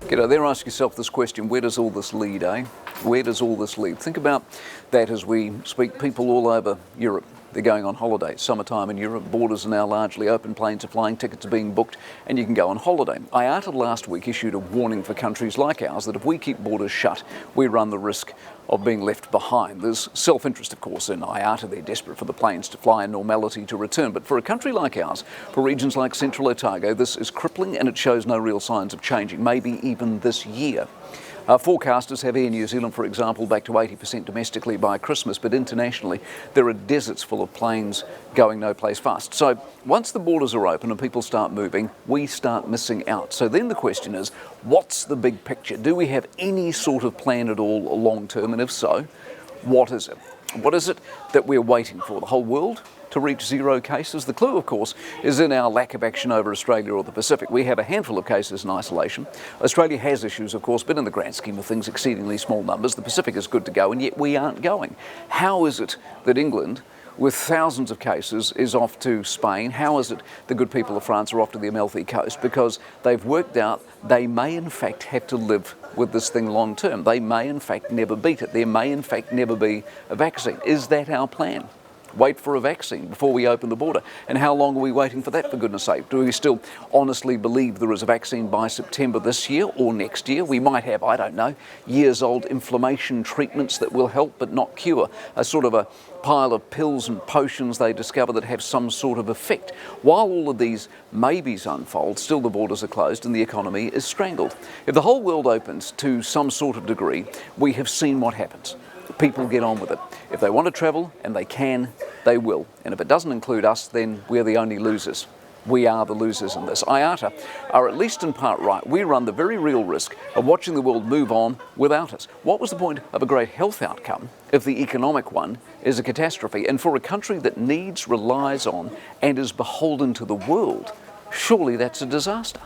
G'day there, ask yourself this question: where does all this lead, eh? Where does all this lead? Think about that as we speak. People all over Europe, they're going on holiday. Summertime in Europe, borders are now largely open, planes are flying, tickets are being booked, and you can go on holiday. IATA last week issued a warning for countries like ours that if we keep borders shut, we run the risk of being left behind. There's self-interest, of course, in IATA. They're desperate for the planes to fly and normality to return. But for a country like ours, for regions like Central Otago, this is crippling and it shows no real signs of changing, maybe even this year. Forecasters have Air New Zealand, for example, back to 80% domestically by Christmas, but internationally there are deserts full of planes going no place fast. So once the borders are open and people start moving, we start missing out. So then the question is, what's the big picture? Do we have any sort of plan at all long term? And if so, what is it? What is it that we're waiting for? The whole world to reach zero cases? The clue, of course, is in our lack of action over Australia or the Pacific. We have a handful of cases in isolation. Australia has issues, of course, but in the grand scheme of things, exceedingly small numbers. The Pacific is good to go, and yet we aren't going. How is it that England, with thousands of cases, is off to Spain? How is it the good people of France are off to the Amalfi Coast? Because they've worked out they may in fact have to live with this thing long term. They may in fact never beat it. There may in fact never be a vaccine. Is that our plan? Wait for a vaccine before we open the border? And how long are we waiting for that, for goodness sake? Do we still honestly believe there is a vaccine by September this year or next year? We might have, I don't know, years-old inflammation treatments that will help but not cure. A sort of a pile of pills and potions they discover that have some sort of effect. While all of these maybes unfold, still the borders are closed and the economy is strangled. If the whole world opens to some sort of degree, we have seen what happens. People get on with it. If they want to travel, and they can, they will. And if it doesn't include us, then we're the only losers. We are the losers in this. IATA are at least in part right. We run the very real risk of watching the world move on without us. What was the point of a great health outcome if the economic one is a catastrophe? And for a country that needs, relies on, and is beholden to the world, surely that's a disaster.